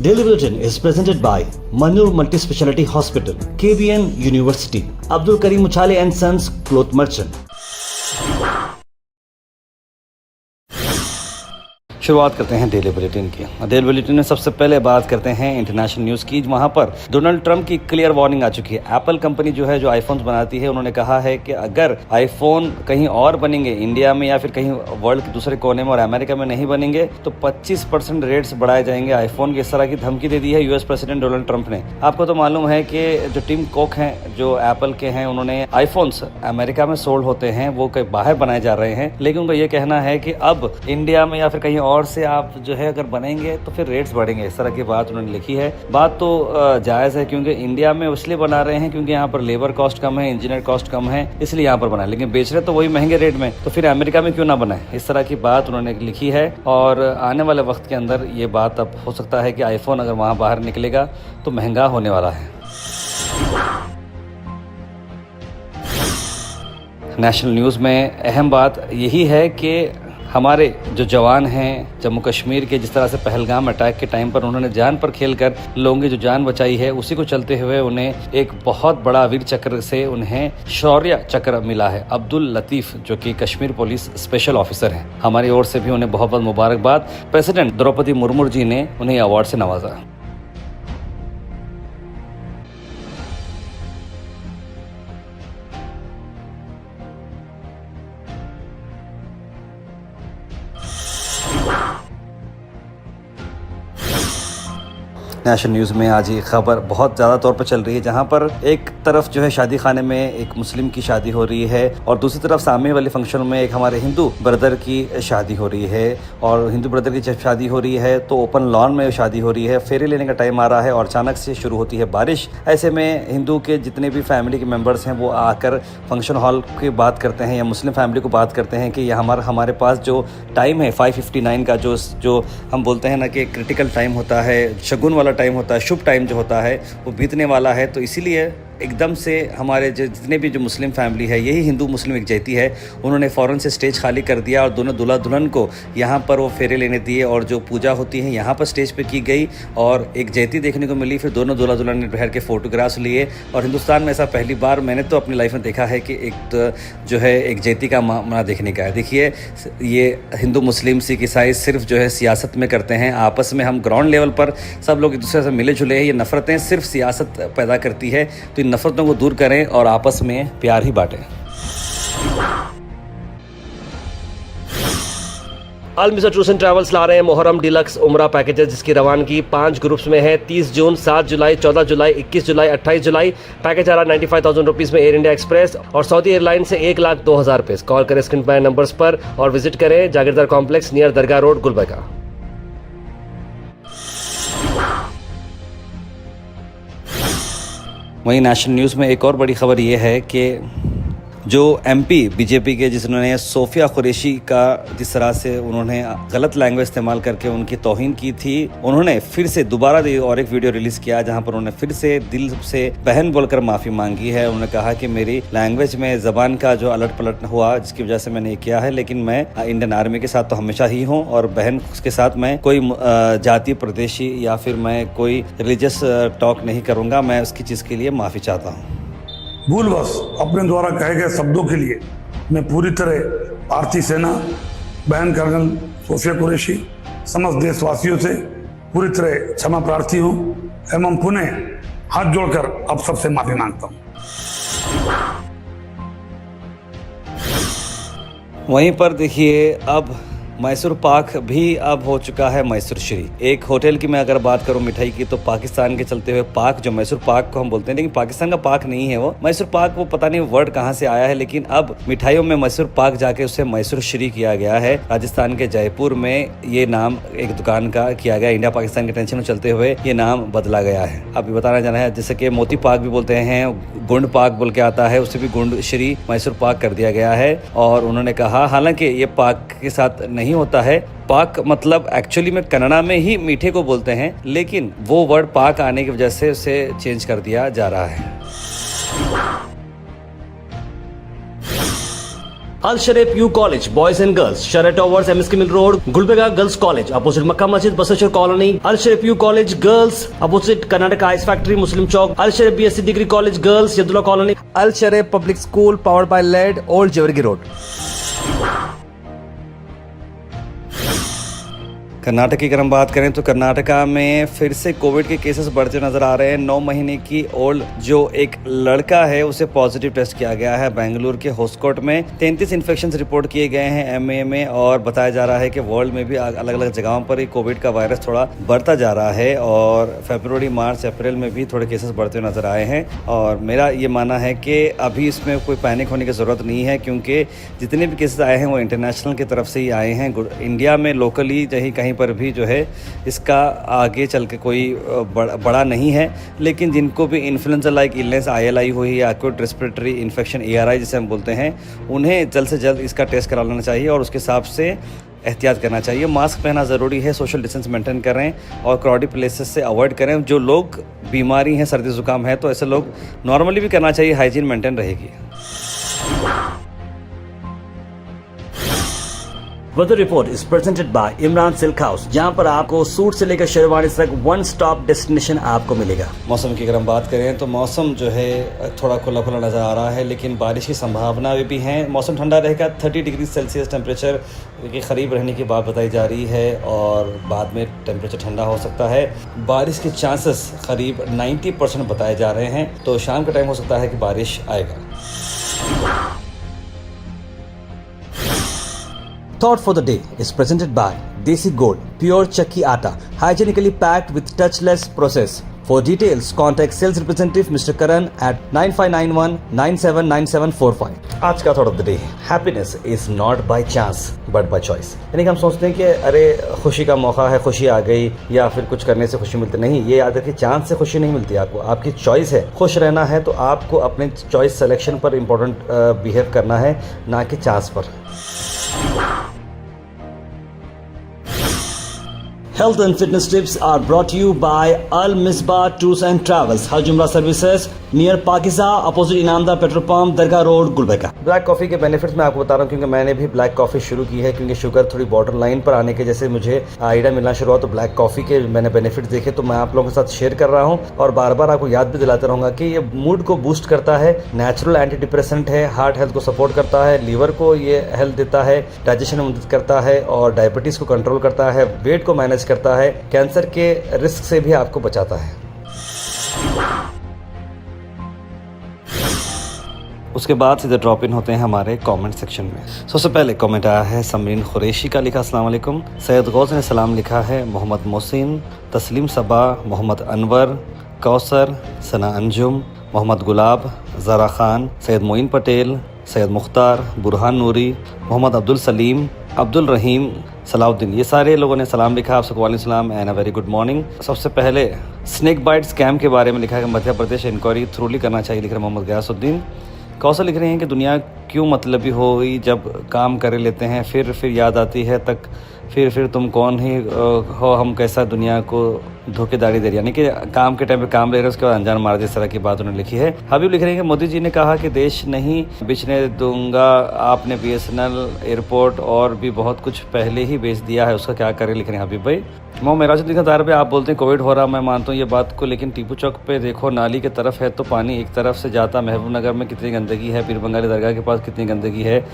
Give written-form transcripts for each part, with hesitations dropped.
Daily Bulletin is presented by Manur Multi-Speciality Hospital, KBN University, Abdul Karim Uchale and Sons Cloth Merchant. शुरुआत करते हैं daily bulletin की। Daily bulletin में सबसे पहले बात करते हैं इंटरनेशनल न्यूज़ की, वहाँ पर डोनाल्ड ट्रंप की क्लियर वार्निंग आ चुकी है। एप्पल कंपनी जो है, जो आईफोन्स बनाती है, उन्होंने कहा है कि अगर आईफोन कहीं और बनेंगे, इंडिया में या फिर कहीं वर्ल्ड के दूसरे कोने में और अमेरिका में नहीं बनेंगे, तो 25% रेट्स बढ़ाए जाएंगे आईफोन की। इस तरह की धमकी दे दी है यूएस प्रेसिडेंट डोनाल्ड ट्रंप ने। आपको तो मालूम है कि जो टिम कुक हैं, जो एप्पल के हैं, उन्होंने आईफोन्स अमेरिका में सोल्ड होते हैं, वो कहीं बाहर बनाए जा रहे हैं, लेकिन उनका ये कहना है कि अब इंडिया में या फिर कहीं और से आप जो है अगर बनेंगे तो फिर रेट्स बढ़ेंगे। इस तरह की बात उन्होंने लिखी है। बात तो जायज़ है, क्योंकि इंडिया में इसलिए बना रहे हैं क्योंकि यहाँ पर लेबर कॉस्ट कम है, इंजीनियर कॉस्ट कम है, इसलिए यहाँ पर बनाए, लेकिन बेच रहे तो वही महंगे रेट में, तो फिर अमेरिका में क्यों ना बनाए। इस तरह की बात उन्होंने लिखी है। और आने वाले वक्त के अंदर ये बात अब हो सकता है कि आईफोन अगर वहाँ बाहर निकलेगा तो महंगा होने वाला है। नेशनल न्यूज़ में अहम बात यही है कि हमारे जो जवान हैं जम्मू कश्मीर के, जिस तरह से पहलगाम अटैक के टाइम पर उन्होंने जान पर खेलकर लोगों की जो जान बचाई है, उसी को चलते हुए उन्हें एक बहुत बड़ा वीर चक्र से उन्हें शौर्य चक्र मिला है। अब्दुल लतीफ़, जो कि कश्मीर पुलिस स्पेशल ऑफिसर हैं, हमारी ओर से भी उन्हें बहुत बहुत मुबारकबाद। प्रेसिडेंट द्रौपदी मुर्मू जी ने उन्हें अवार्ड से नवाजा। नेशनल न्यूज़ में आज ये खबर बहुत ज़्यादा तौर पर चल रही है, जहाँ पर एक तरफ जो है शादी खाने में एक मुस्लिम की शादी हो रही है और दूसरी तरफ सामने वाले फंक्शन में एक हमारे हिंदू ब्रदर की शादी हो रही है। और हिंदू ब्रदर की जब शादी हो रही है तो ओपन लॉन में शादी हो रही है, फेरे लेने का टाइम आ रहा है और अचानक से शुरू होती है बारिश। ऐसे में हिंदू के जितने भी फैमिली के मेम्बर्स हैं वो आकर फंक्शन हॉल की बात करते हैं या मुस्लिम फैमिली को बात करते हैं कि हमारे पास जो टाइम है 5:59 का, जो हम बोलते हैं ना कि क्रिटिकल टाइम होता है, शगुन वाला टाइम होता है, शुभ टाइम जो होता है, वो बीतने वाला है। तो इसीलिए एकदम से हमारे जितने भी जो मुस्लिम फैमिली है, यही हिंदू मुस्लिम एकजहती है, उन्होंने फ़ौरन से स्टेज खाली कर दिया और दोनों दूल्हा दुल्हन को यहाँ पर वो फेरे लेने दिए और जो पूजा होती है यहाँ पर स्टेज पे की गई और एकजहती देखने को मिली। फिर दोनों दूल्हा दुल्हन ने बैठ के फ़ोटोग्राफ्स लिए और हिंदुस्तान में ऐसा पहली बार मैंने तो अपनी लाइफ में देखा है कि एक जो है एकजहती का मामला देखने का है। देखिए, ये हिंदू मुस्लिम सिख ईसाई सिर्फ जो है सियासत में करते हैं, आपस में हम ग्राउंड लेवल पर सब लोग एक दूसरे से मिले जुले हैं। ये नफ़रतें सिर्फ सियासत पैदा करती है, तो इन नफ़रतों को दूर करें और आपस में प्यार ही बांटें। अल मिसर टूर्स एंड ट्रैवल्स ला रहे हैं मुहर्रम डिलक्स उम्रा पैकेजेस, जिसकी रवानगी 5 ग्रुप्स में है। 30 जून, 7 जुलाई, 14 जुलाई, 21 जुलाई, 28 जुलाई। पैकेज आ रहा 95,000 रुपीज़ में एयर इंडिया एक्सप्रेस और सऊदी एयरलाइन से 1,02,000 रुपये। कॉल करें स्क्रीन पर नंबर्स पर और विजिट करें जागीरदार कॉम्प्लेक्स नियर दरगाह रोड, गुलबर्गा। वहीं नेशनल न्यूज़ में एक और बड़ी खबर ये है कि जो एमपी बीजेपी के, जिन्होंने सोफिया कुरैशी का जिस तरह से उन्होंने गलत लैंग्वेज इस्तेमाल करके उनकी तौहीन की थी, उन्होंने फिर से दोबारा और एक वीडियो रिलीज़ किया जहां पर उन्होंने फिर से दिल से बहन बोलकर माफ़ी मांगी है। उन्होंने कहा कि मेरी लैंग्वेज में ज़बान का जो अलट पलट हुआ जिसकी वजह से मैंने ये किया है, लेकिन मैं इंडियन आर्मी के साथ तो हमेशा ही हूँ और बहन के साथ मैं कोई जाति प्रदेशी या फिर मैं कोई रिलीजियस टॉक नहीं करूँगा। मैं उसकी चीज़ के लिए माफ़ी चाहता हूँ। भूलवश अपने द्वारा कहे गए शब्दों के लिए मैं पूरी तरह भारतीय सेना, बहन कर्नल सोफिया कुरैशी, समस्त देशवासियों से पूरी तरह क्षमा प्रार्थी हूँ एवं पुनः हाथ जोड़कर अब सबसे माफी मांगता हूँ। वहीं पर देखिए, अब मैसूर पाक भी अब हो चुका है मैसूर श्री। एक होटल की मैं अगर बात करूं मिठाई की, तो पाकिस्तान के चलते हुए पाक, जो मैसूर पाक को हम बोलते हैं, लेकिन पाकिस्तान का पाक नहीं है वो मैसूर पाक, वो पता नहीं वर्ड कहां से आया है, लेकिन अब मिठाइयों में मैसूर पाक जाके उसे मैसूर श्री किया गया है। राजस्थान के जयपुर में ये नाम एक दुकान का किया गया। इंडिया पाकिस्तान के टेंशन में चलते हुए ये नाम बदला गया है। अब बताना जाना है, जैसे कि मोती पाक भी बोलते हैं, गुंड पाक बोल के आता है, उसे भी गुंड श्री मैसूर पाक कर दिया गया है। और उन्होंने कहा, हालांकि ये पाक के साथ नहीं होता है, पाक मतलब एक्चुअली में कन्नड़ा में ही मीठे को बोलते हैं, लेकिन वो वर्ड पाक आने की वजह से उसे चेंज कर दिया जा रहा है। Al Sharif U college boys and girls, शरट towers, MSK mill road, Gulbarga girls college opposite Makka Masjid, Basaveshwar colony, Al Sharif U college girls opposite Karnataka ice factory, Muslim Chowk, Al Sharif BSc degree college girls, Yadulla colony, Al Sharif public school powered by लेड, ओल्ड जेवरगी रोड। कर्नाटक की अगर हम बात करें तो कर्नाटका में फिर से कोविड के केसेस बढ़ते नजर आ रहे हैं। 9 महीने की ओल्ड जो एक लड़का है उसे पॉजिटिव टेस्ट किया गया है बेंगलुरु के होस्कोट में। 33 इन्फेक्शन रिपोर्ट किए गए हैं MA में और बताया जा रहा है कि वर्ल्ड में भी अलग अलग जगहों पर ही कोविड का वायरस थोड़ा बढ़ता जा रहा है और फरवरी, मार्च, अप्रैल में भी थोड़े केसेस बढ़ते नजर आए हैं। और मेरा ये मानना है कि अभी इसमें कोई पैनिक होने की ज़रूरत नहीं है क्योंकि जितने भी केसेस आए हैं वो इंटरनेशनल की तरफ से ही आए हैं। इंडिया में लोकली कहीं पर भी जो है इसका आगे चल के कोई बड़ा नहीं है, लेकिन जिनको भी इन्फ्लुएंजा लाइक इलनेस ILI हुई या एक्यूट रेस्पिरेटरी इन्फेक्शन ARI जिसे हम बोलते हैं, उन्हें जल्द से जल्द इसका टेस्ट करा लेना चाहिए और उसके हिसाब से एहतियात करना चाहिए। मास्क पहनना ज़रूरी है, सोशल डिस्टेंस मेंटेन करें और क्राउडेड प्लेसेस से अवॉइड करें। जो लोग बीमारी हैं, सर्दी ज़ुकाम है, तो ऐसे लोग नॉर्मली भी करना चाहिए, हाइजीन मेंटेन रहेगी। Weather report is presented by Imran silk house, जहां पर आपको सूट से लेकर शेरवानी तक वन स्टॉप डेस्टिनेशन आपको मिलेगा। मौसम की अगर हम बात करें तो मौसम जो है थोड़ा खुला खुला नज़र आ रहा है, लेकिन बारिश की संभावना भी है। मौसम ठंडा रहेगा, 30 डिग्री सेल्सियस टेम्परेचर के करीब रहने की बात बताई जा रही है और बाद में टेम्परेचर ठंडा हो सकता है। बारिश के चांसेस करीब 90% बताए जा रहे हैं, तो शाम का टाइम हो सकता है कि बारिश आएगा। Thought for the day is presented by Desi Gold, pure chakki atta, hygienically packed with touchless process. For details, contact sales representative Mr. Karan at 9591979745. आज का thought of the day, happiness is not by chance but by choice. यानी कि हम सोचते हैं कि अरे खुशी का मौका है, खुशी आ गई या फिर कुछ करने से खुशी मिलती, नहीं, ये याद रखिए चांस से खुशी नहीं मिलती आपको, आपकी चॉइस है। खुश रहना है तो आपको अपने चॉइस सिलेक्शन पर इम्पोर्टेंट बिहेव करना है, ना कि चांस पर। Health and fitness tips are brought to you by Al Misbah Tours and Travels, Hajj Umrah Services, near Pakeeza opposite Inamdar petrol pump, Dargah road, Gulbarga. Black coffee के बेनिफिट्स मैं आपको बता रहा हूँ क्योंकि मैंने भी ब्लैक कॉफ़ी शुरू की है, क्योंकि शुगर थोड़ी बॉर्डर लाइन पर आने के जैसे मुझे आइडिया मिलना शुरू हुआ, तो ब्लैक कॉफ़ी के मैंने बेनिफिट्स देखे तो मैं आप लोगों के साथ शेयर कर रहा हूँ और बार बार आपको याद भी दिलाता रहूँगा कि ये मूड को बूस्ट करता है, नेचुरल एंटी डिप्रेसेंट है, हार्ट हेल्थ को सपोर्ट करता है, लीवर को ये हेल्थ देता है, डाइजेशन में मदद करता है और डायबिटीज़ को कंट्रोल करता है, वेट को मैनेज करता है, कैंसर के रिस्क से भी आपको बचाता है। उसके बाद सीधे ड्रॉप इन होते हैं हमारे कमेंट सेक्शन में। सबसे पहले कमेंट आया है समरीन कुरैशी का, लिखा अस्सलाम वालेकुम। सैयद गौस ने सलाम लिखा है, मोहम्मद मोहसिन, तस्लीम सबा, मोहम्मद अनवर, कौसर, सना अंजुम, मोहम्मद गुलाब, ज़रा खान, सैयद मोइन पटेल, सैयद मुख्तार, बुरहान नूरी, मोहम्मद अब्दुल सलीम, अब्दुल रहीम, सलाउद्दीन, ये सारे लोगों ने सलाम लिखा। आपसे वालेकुम सलाम and a very good morning. सबसे पहले स्नेक बाइट स्कैम के बारे में लिखा है कि मध्य प्रदेश इंक्वायरी थ्रूली करना चाहिए, लिख रहे मोहम्मद गयासुद्दीन। कौशल लिख रहे हैं कि दुनिया क्यों मतलबी हुई, जब काम कर लेते हैं फिर याद आती है तक फिर तुम कौन ही हो, हम कैसा दुनिया को धोखेदारी दे रही, यानी कि काम के टाइम पे काम ले रहे हैं उसके बाद अनजान मार दे, इस तरह की बात उन्होंने लिखी है। हबीब लिख रहे हैं कि मोदी जी ने कहा कि देश नहीं बेचने दूंगा, आपने BSNL एयरपोर्ट और भी बहुत कुछ पहले ही बेच दिया है, उसका क्या करें, लिख रहे हैं हबीब भाई। मेरा लिखा दार पे आप बोलते हैं कोविड हो रहा, मैं मानता हूँ ये बात को, लेकिन टीपू चौक पे देखो नाली के तरफ है तो पानी एक तरफ से जाता, महबूब नगर में कितनी गंदगी है, पीर बंगाली दरगाह के पास कितनी गंदगी है,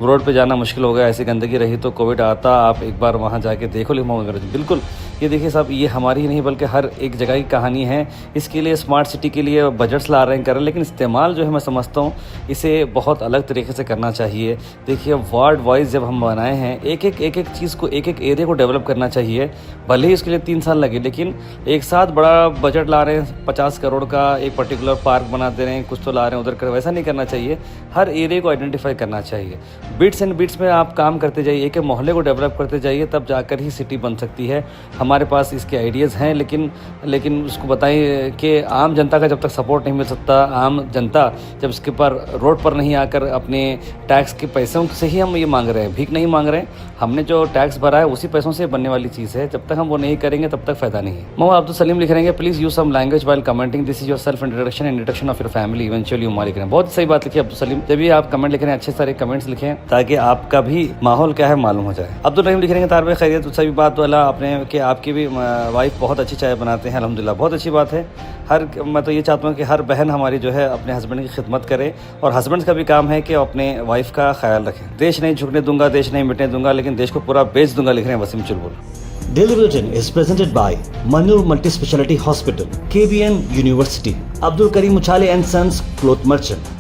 रोड पे जाना मुश्किल हो गया, ऐसी गंदगी रही तो कोविड आता, आप एक बार वहाँ जाके देखो। बिल्कुल, ये देखिए साहब, ये हमारी ही नहीं बल्कि हर एक जगह की कहानी है। इसके लिए स्मार्ट सिटी के लिए बजट्स ला रहे हैं, कर रहे हैं, लेकिन इस्तेमाल जो है मैं समझता हूँ इसे बहुत अलग तरीके से करना चाहिए। देखिए वार्ड वाइज जब हम बनाए हैं, एक एक चीज़ को, एक एरिया को डेवलप करना चाहिए, भले ही इसके लिए 3 साल लगे, लेकिन एक साथ बड़ा बजट ला रहे हैं 50 करोड़ का, एक पर्टिकुलर पार्क बना दे रहे हैं, कुछ तो ला रहे हैं उधर कर, वैसा नहीं करना चाहिए। हर एरिया को आइडेंटिफाई करना चाहिए, बिट्स एंड बिट्स में आप काम करते जाइए, एक मोहल्ले को डेवलप करते जाइए, तब जाकर ही सिटी बन सकती है। हमारे पास इसके आइडियाज़ हैं, लेकिन उसको बताएं कि आम जनता का जब तक सपोर्ट नहीं मिल सकता, आम जनता जब इसके ऊपर रोड पर नहीं आकर अपने टैक्स के पैसों से ही हम ये मांग रहे हैं, भीख नहीं मांग रहे हैं। हमने जो टैक्स भरा है उसी पैसों से बनने वाली चीज़ है, जब तक हम वो नहीं करेंगे तब तक फ़ायदा नहीं है। मोहम्मद अब्दुल सलीम लिख रहे हैं, please use some language while commenting, this is your self introduction and introduction of your family, eventually Umma लिख रहे हैं। बहुत सही बात लिखी अब्दुल सलीम, जब भी आप कमेंट लिख रहे हैं अच्छे सारे कमेंट्स लिखें ताकि आपका भी माहौल क्या है मालूम हो जाए। अब्दुल रहीम लिख रहे हैं, तार भाई खैरियत, सभी बात वाला आपने कि आपकी भी वाइफ बहुत अच्छी चाय बनाते हैं, अल्हम्दुलिल्लाह, बहुत अच्छी बात है। मैं तो ये चाहता हूँ कि हर बहन हमारी जो है अपने हस्बैंड की खिदमत करे, और हस्बैंड का भी काम है कि अपने वाइफ का ख्याल रखें। देश नहीं झुकने दूंगा, देश नहीं मिटने दूंगा, लेकिन देश को पूरा बेच दूंगा लिख रहे हैं वसीम चुलबुल। Daily Bulletin is presented by Manur Multi Speciality Hospital, KBN University, Abdul Karim Uchale and Sons Cloth Merchant,